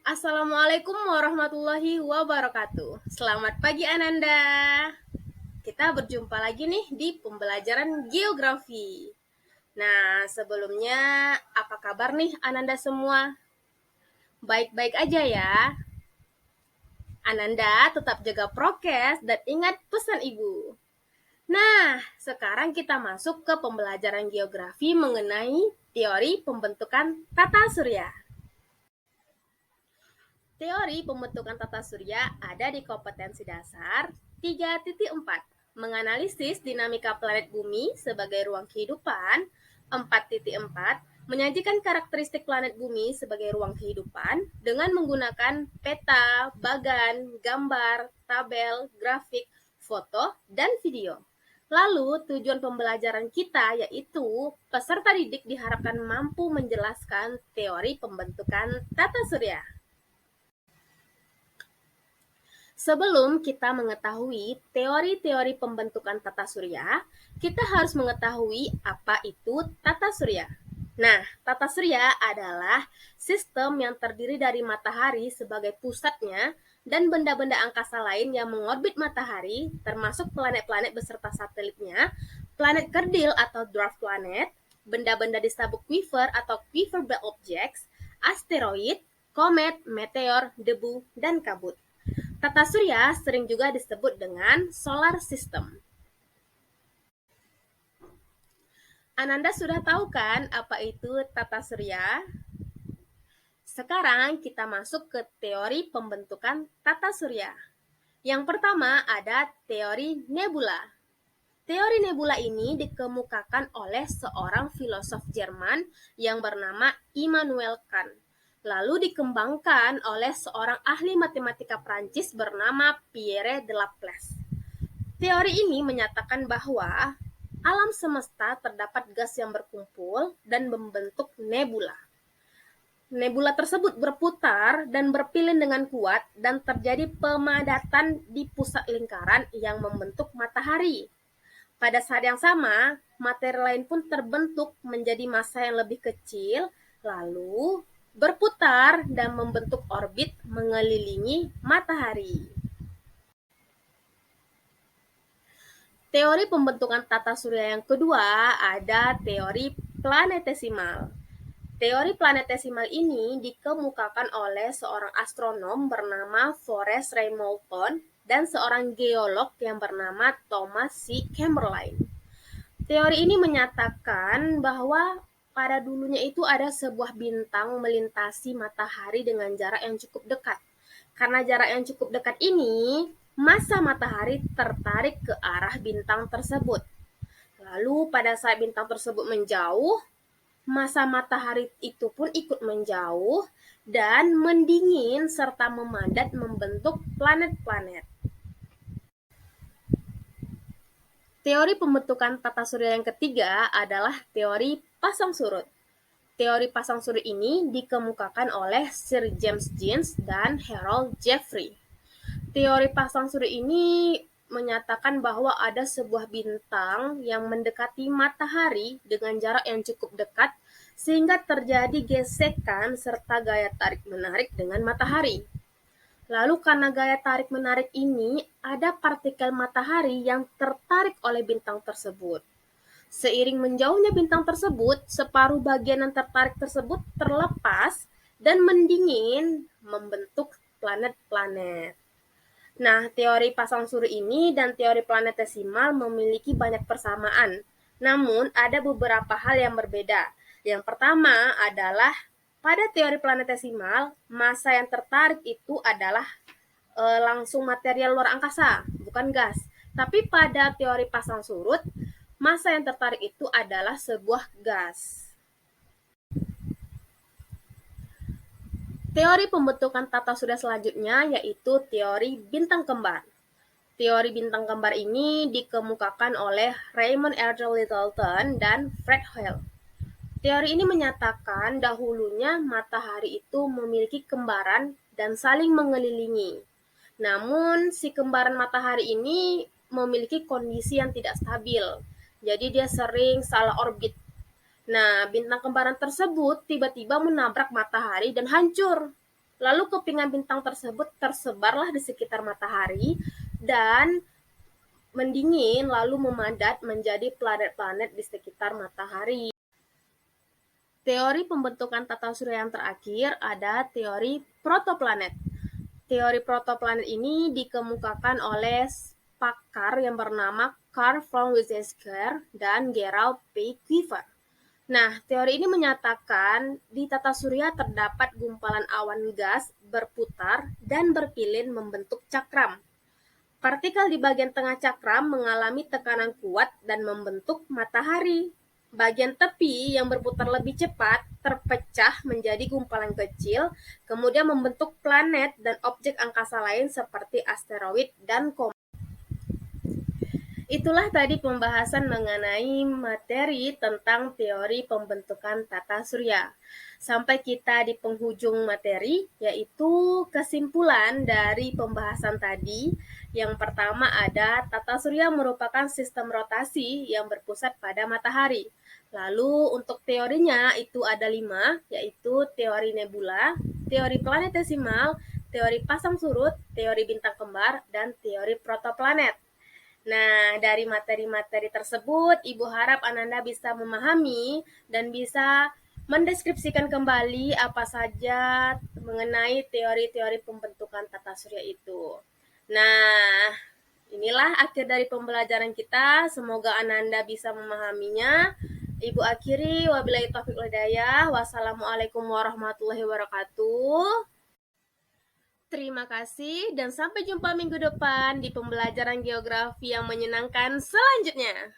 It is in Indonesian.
Assalamualaikum warahmatullahi wabarakatuh. Selamat pagi Ananda. Kita berjumpa lagi nih di pembelajaran geografi. Nah, sebelumnya apa kabar nih Ananda semua? Baik-baik aja ya. Ananda tetap jaga prokes dan ingat pesan ibu. Nah, sekarang kita masuk ke pembelajaran geografi mengenai teori pembentukan tata surya. Teori pembentukan tata surya ada di kompetensi dasar 3.4. Menganalisis dinamika planet bumi sebagai ruang kehidupan. 4.4. Menyajikan karakteristik planet bumi sebagai ruang kehidupan dengan menggunakan peta, bagan, gambar, tabel, grafik, foto, dan video. Lalu tujuan pembelajaran kita yaitu peserta didik diharapkan mampu menjelaskan teori pembentukan tata surya. Sebelum kita mengetahui teori-teori pembentukan tata surya, kita harus mengetahui apa itu tata surya. Nah, tata surya adalah sistem yang terdiri dari matahari sebagai pusatnya dan benda-benda angkasa lain yang mengorbit matahari, termasuk planet-planet beserta satelitnya, planet kerdil atau dwarf planet, benda-benda di sabuk Kuiper atau Kuiper belt objects, asteroid, komet, meteor, debu, dan kabut. Tata surya sering juga disebut dengan solar system. Ananda sudah tahu kan apa itu tata surya? Sekarang kita masuk ke teori pembentukan tata surya. Yang pertama ada teori nebula. Teori nebula ini dikemukakan oleh seorang filosof Jerman yang bernama Immanuel Kant. Lalu dikembangkan oleh seorang ahli matematika Prancis bernama Pierre de Laplace. Teori ini menyatakan bahwa alam semesta terdapat gas yang berkumpul dan membentuk nebula. Nebula tersebut berputar dan berpilin dengan kuat dan terjadi pemadatan di pusat lingkaran yang membentuk matahari. Pada saat yang sama, materi lain pun terbentuk menjadi massa yang lebih kecil, lalu berputar dan membentuk orbit mengelilingi matahari. Teori pembentukan tata surya yang kedua ada teori planetesimal. Teori planetesimal ini dikemukakan oleh seorang astronom bernama Forrest Ray Moulton dan seorang geolog yang bernama Thomas C. Chamberlain. Teori ini menyatakan bahwa pada dulunya itu ada sebuah bintang melintasi matahari dengan jarak yang cukup dekat. Karena jarak yang cukup dekat ini, massa matahari tertarik ke arah bintang tersebut. Lalu pada saat bintang tersebut menjauh, massa matahari itu pun ikut menjauh dan mendingin serta memadat membentuk planet-planet. Teori pembentukan tata surya yang ketiga adalah teori pasang surut. Teori pasang surut ini dikemukakan oleh Sir James Jeans dan Harold Jeffrey. Teori pasang surut ini menyatakan bahwa ada sebuah bintang yang mendekati matahari dengan jarak yang cukup dekat sehingga terjadi gesekan serta gaya tarik-menarik dengan matahari. Lalu karena gaya tarik-menarik ini, ada partikel matahari yang tertarik oleh bintang tersebut. Seiring menjauhnya bintang tersebut, separuh bagian yang tertarik tersebut terlepas dan mendingin membentuk planet-planet. Nah, teori pasang surut ini dan teori planetesimal memiliki banyak persamaan. Namun, ada beberapa hal yang berbeda. Yang pertama adalah pada teori planetesimal, massa yang tertarik itu adalah langsung material luar angkasa, bukan gas. Tapi pada teori pasang surut, massa yang tertarik itu adalah sebuah gas. Teori pembentukan tata surya selanjutnya yaitu teori bintang kembar. Teori bintang kembar ini dikemukakan oleh Raymond Erdel Littleton dan Fred Hoyle. Teori ini menyatakan dahulunya matahari itu memiliki kembaran dan saling mengelilingi. Namun, si kembaran matahari ini memiliki kondisi yang tidak stabil. Jadi dia sering salah orbit. Nah, bintang kembaran tersebut tiba-tiba menabrak matahari dan hancur. Lalu kepingan bintang tersebut tersebarlah di sekitar matahari dan mendingin lalu memadat menjadi planet-planet di sekitar matahari. Teori pembentukan tata surya yang terakhir ada teori protoplanet. Teori protoplanet ini dikemukakan oleh pakar yang bernama Carl von Weizsäcker dan Gerald P. Kuiper. Nah, teori ini menyatakan di tata surya terdapat gumpalan awan gas berputar dan berpilin membentuk cakram. Partikel di bagian tengah cakram mengalami tekanan kuat dan membentuk matahari. Bagian tepi yang berputar lebih cepat terpecah menjadi gumpalan kecil, kemudian membentuk planet dan objek angkasa lain seperti asteroid dan komet. Itulah tadi pembahasan mengenai materi tentang teori pembentukan tata surya. Sampai kita di penghujung materi, yaitu kesimpulan dari pembahasan tadi. Yang pertama ada tata surya merupakan sistem rotasi yang berpusat pada matahari. Lalu untuk teorinya itu ada 5, yaitu teori nebula, teori planetesimal, teori pasang surut, teori bintang kembar, dan teori protoplanet. Nah, dari materi-materi tersebut, Ibu harap Ananda bisa memahami dan bisa mendeskripsikan kembali apa saja mengenai teori-teori pembentukan tata surya itu. Nah, inilah akhir dari pembelajaran kita. Semoga Ananda bisa memahaminya. Ibu akhiri, wabillahi taufiq wal hidayah. Wassalamualaikum warahmatullahi wabarakatuh. Terima kasih dan sampai jumpa minggu depan di pembelajaran geografi yang menyenangkan selanjutnya.